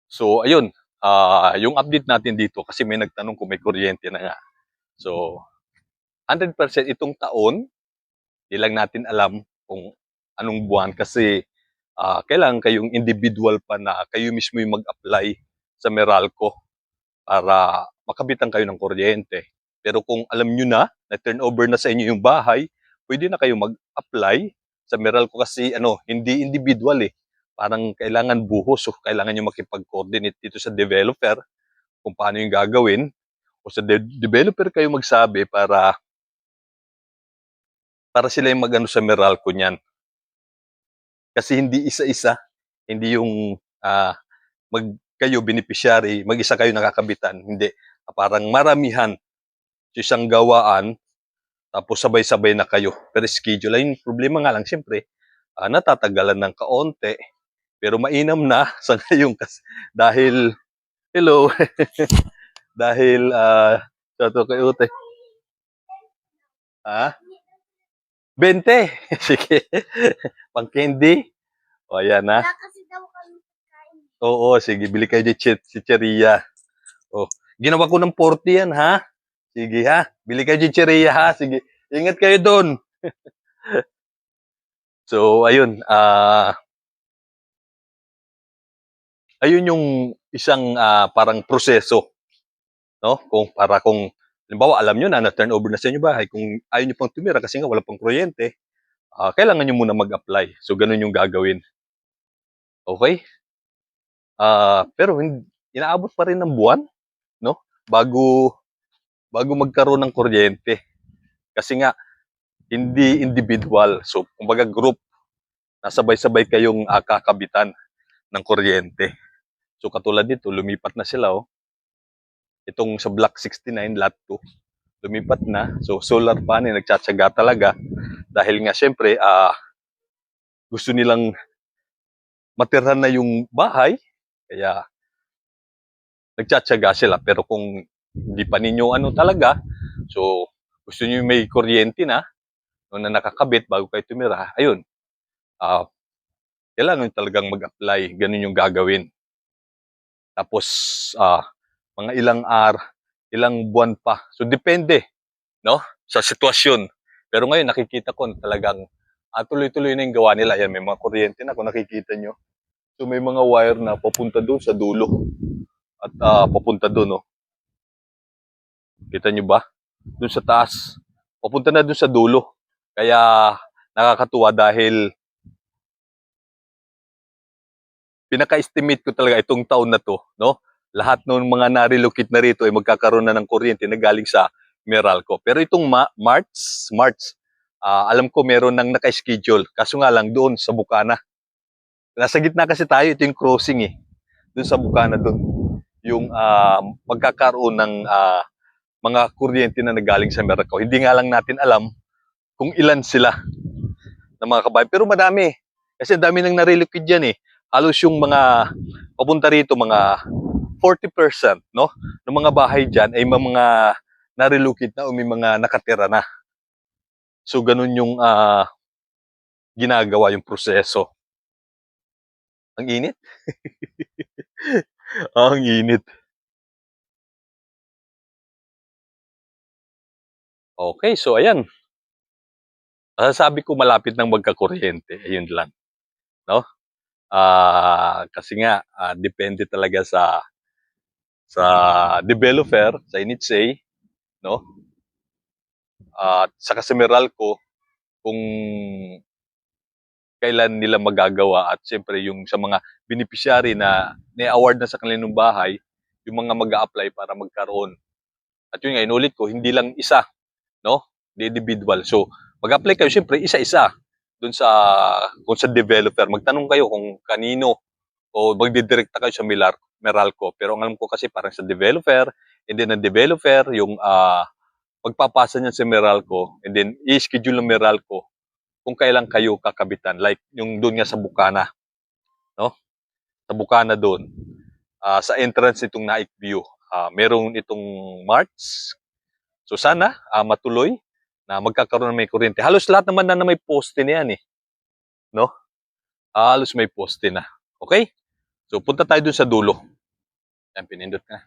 So ayun, yung update natin dito kasi may nagtanong kung may kuryente na nga. So 100% itong taon, di lang natin alam kung anong buwan kasi kailangan kayong individual pa na kayo mismo yung mag-apply sa Meralco para makabitan kayo ng kuryente. Pero kung alam nyo na turnover na sa inyo yung bahay, pwede na kayo mag-apply sa Meralco kasi hindi individual eh. Parang kailangan buhos, so kailangan nyo makipag-coordinate dito sa developer kung paano yung gagawin. O sa developer kayo magsabi para sila yung mag-ano sa Meralco niyan. Kasi hindi isa-isa, hindi yung kayo beneficiary, mag-isa kayo nakakabitan. Hindi. Parang maramihan sa isang gawaan, tapos sabay-sabay na kayo. Pero schedule, ay problema nga lang, siyempre, natatagalan ng kaonte. Pero mainam na sa ngayon kasi dahil, hello, dahil, sato kayo, ute. Ha? 20. Sige. Pang candy. O, ayan na. Oo, sige. Bili kayo di chicheria. O, ginawa ko ng 40 yan, ha? Sige, ha? Bili kayo di chicheria, ha? Sige. Ingat kayo doon. So, ayun. Ayun yung isang parang proseso. No? Kung halimbawa, alam nyo na turnover na sa inyo bahay. Kung ayaw nyo pang tumira kasi nga wala pang kuryente, kailangan nyo muna mag-apply. So, ganun yung gagawin. Okay? Pero inaabot pa rin ng buwan, no? Bago magkaroon ng kuryente. Kasi nga, hindi individual. So, kumbaga group, nasabay-sabay kayong kakabitan ng kuryente. So, katulad dito, lumipat na sila, oh. Itong sa Block 69, Lot 2, lumipat na. So, solar panel, nagtsatsaga talaga. Dahil nga, syempre, gusto nilang matirhan na yung bahay. Kaya, nagtsatsaga sila. Pero kung hindi pa ninyo talaga, so, gusto niyo may kuryente na, na nakakabit bago kayo tumira, ayun, kailangan talagang mag-apply. Ganun yung gagawin. Tapos, mga ilang buwan pa. So, depende, no? Sa sitwasyon. Pero ngayon, nakikita ko talagang tuloy-tuloy na yung gawa nila. Yan, may mga kuryente na kung nakikita nyo. So, may mga wire na papunta doon sa dulo. At papunta doon, no? Kita nyo ba? Doon sa taas. Papunta na doon sa dulo. Kaya, nakakatuwa dahil pinaka-estimate ko talaga itong taon na to, no? Lahat ng mga na-relocate na rito ay magkakaroon na ng kuryente na galing sa Meralco. Pero itong March, alam ko meron nang naka-schedule. Kaso nga lang doon sa Bukana. Nasa gitna kasi tayo, ito yung crossing eh. Doon sa Bukana doon. Yung magkakaroon ng mga kuryente na nagaling sa Meralco. Hindi nga lang natin alam kung ilan sila na mga kabayan. Pero madami. Kasi dami nang na-relocate dyan eh. Halos yung mga papunta rito, mga 40%, no? Ng mga bahay dyan ay mga na-relocate na o may mga nakatira na. So, ganun yung ginagawa yung proseso. Ang init? Ang init. Okay, so ayan. Sabi ko malapit nang magkakuryente. Ayun lang. No? Kasi nga, depende talaga sa developer, sa NHA, no? At saka sa Meralco, kung kailan nila magagawa at siyempre yung sa mga beneficiary na ni-award na sa kanilang bahay, yung mga mag-a-apply para magkaroon. At yun nga, inulit ko, hindi lang isa, no? The individual. So, mag-apply kayo, siyempre, isa-isa dun kung sa developer. Magtanong kayo kung kanino o magdidirekta kayo sa Meralco. Pero ang alam ko kasi parang sa developer, and then ang developer, yung pagpapasa niya sa Meralco, and then i-schedule ng Meralco kung kailan kayo kakabitan. Like yung doon nga sa Bukana, no? Sa Bukana doon, sa entrance nitong Naik View, merong itong March. So sana matuloy na magkakaroon ng may kuryente. Halos lahat naman na may poste na yan eh, no? Halos may poste na. Okay? So punta tayo doon sa dulo. Yan, pinindot na.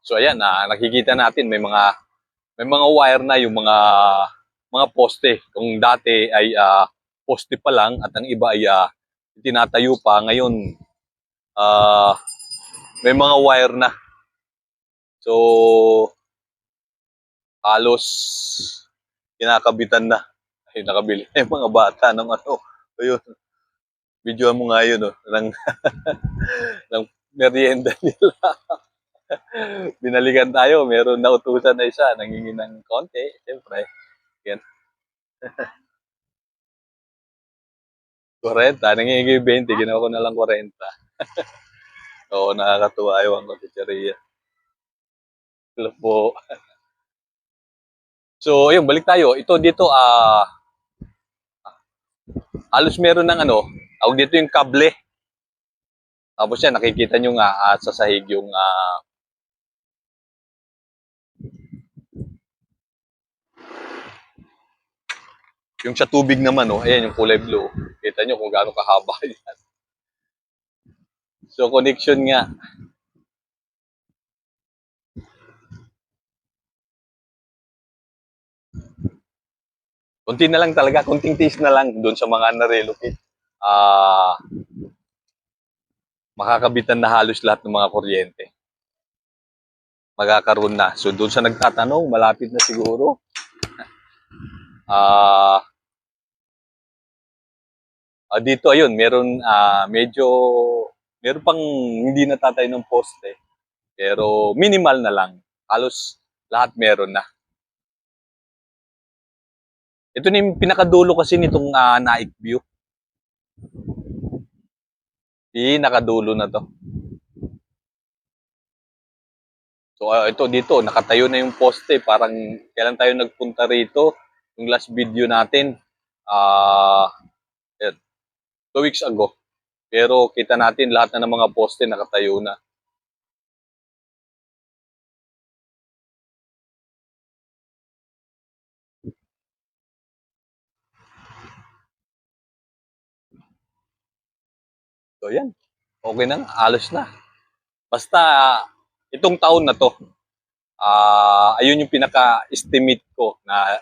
So ayan, nakikita natin may mga wire na yung mga poste. Kung dati ay poste pa lang at ang iba ay tinatayo pa, ngayon may mga wire na. So halos kinakabitan na. Ay, nakabili yung mga bata ng ano. Ayun, video mo nga yun, oh, ng merienda nila. Binalikan tayo, meron na utusan na isa, nangingi ng konti, siyempre. Yan, 40, nangingi 20, ginawa ko na lang 40. Oo, nakakatuwa yung chicheria. Hello po. So, ayun, balik tayo. Ito dito, halos meron ng ano, tawag dito yung kable. Tapos yan, nakikita nyo nga sa sahig yung sa tubig naman, oh, ayan yung kulay blue. Kita nyo kung gaano kahaba yan. So, connection nga. Kunti na lang talaga, kunting tiis na lang doon sa mga na-relocate. Makakabitan na halos lahat ng mga kuryente. Magkakaroon na. So, doon sa nagtatanong, malapit na siguro. Dito, ayun, meron pang hindi natatay ng poste. Pero minimal na lang. Halos lahat meron na. Ito na yung pinakadulo kasi nitong Naik View. Pinakadulo na to. So ito dito, nakatayo na yung poste. Parang kailan tayo nagpunta rito? Yung last video natin. 2 weeks ago. Pero kita natin lahat na ng mga poste nakatayo na. So yan, okay na, alos na. Basta itong taon na to, ayun yung pinaka-estimate ko na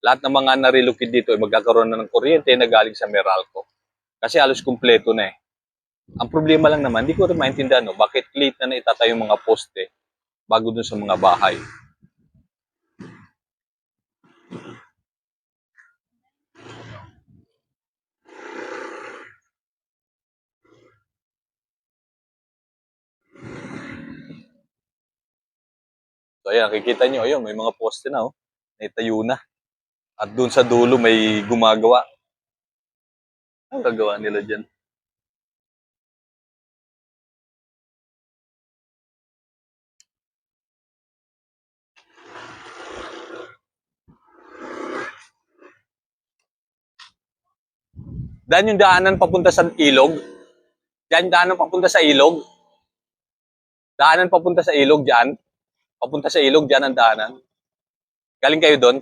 lahat ng mga na-relocate dito ay magkakaroon na ng kuryente na galing sa Meralco. Kasi halos kumpleto na eh. Ang problema lang naman, hindi ko rin maintindihan bakit late na itatayo yung mga poste bago dun sa mga bahay. So ayan, nakikita nyo, ayun, may mga poste na naitayo na. At dun sa dulo may gumagawa. Ang gagawa nila dyan? Daan yung daanan papunta sa ilog. Diyan daanan papunta sa ilog. Daanan papunta sa ilog dyan. Papunta sa ilog dyan ang daanan. Galing kayo doon?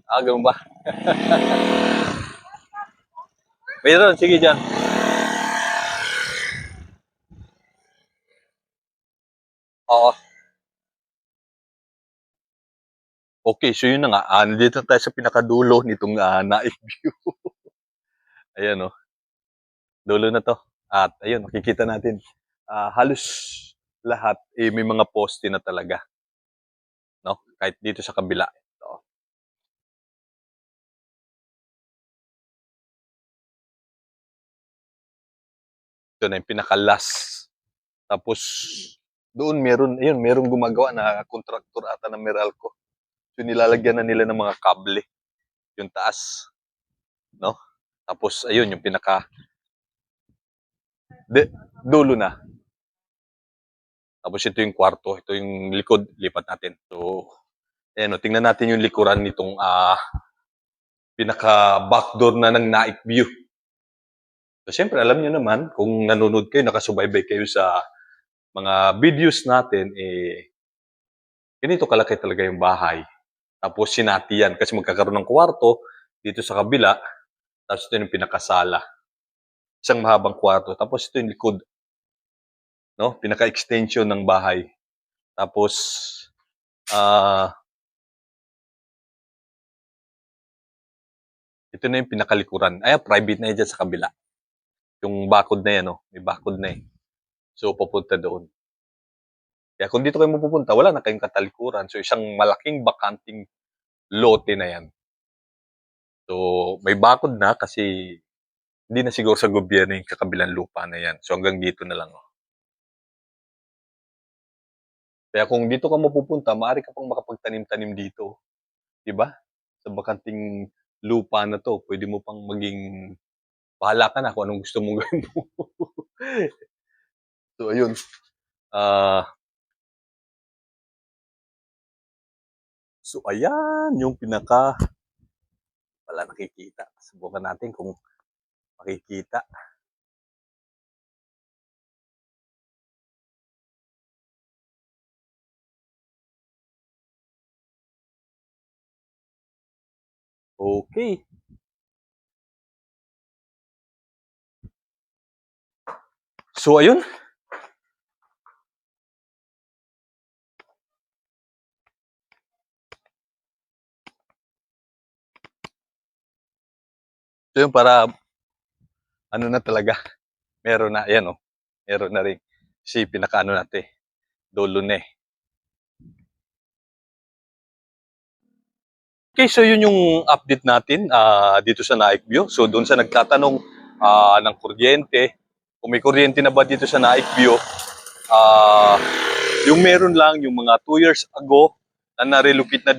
Ganun ba? Mayroon, sige dyan. Oo. Okay, so yun na nga. Nandito tayo sa pinakadulo nitong Naik View. Ayan, dulo na to. At ayun, makikita natin. Halos lahat may mga poste na talaga. No? Kahit dito sa kabila. Ito na yung pinaka-last. Tapos, doon merong gumagawa na kontraktor ata ng Meralco. So, nilalagyan na nila ng mga kable. Yung taas. No? Tapos, ayun, yung dulo na. Tapos, ito yung kwarto. Ito yung likod. Lipat natin. So, ayan, tingnan natin yung likuran nitong pinaka-backdoor na ng Naik View. So, siyempre, alam niyo naman, kung nanonood kayo, nakasubaybay kayo sa mga videos natin, ganito kalaki talaga yung bahay. Tapos sinati yan kasi magkakaroon ng kwarto dito sa kabila. Tapos ito yung pinakasala. Isang mahabang kwarto. Tapos ito yung likod. No? Pinaka-extension ng bahay. Tapos, ito na yung pinakalikuran. Ay, private na yan dyan sa kabila. Yung bakod na yan, no? May bakod na eh. So, papunta doon. Kaya kung dito kayo mapupunta, wala na kayong katalikuran. So, isang malaking bakanting lote na yan. So, may bakod na kasi hindi na siguro sa gobyerno yung kakabilang lupa na yan. So, hanggang dito na lang. Oh. Kaya kung dito ka mapupunta, maaari ka pang makapagtanim-tanim dito. Diba? Sa bakanting lupa na to, pwede mo pang maging bahala ka na kung anong gusto mong gawin mo. So, ayun. So, ayan yung wala nakikita. Subukan natin kung makikita. Okay. So, ayun. So, yun para, ano na talaga, meron na, ayan oh, meron na rin. Kasi pinakaano natin, dulo na eh. Okay, so yun yung update natin dito sa Naik View. So, doon sa nagtatanong ng kuryente, kung may kuryente na ba dito sa Naik View, yung meron lang, yung mga 2 years ago, na narelocate na dito.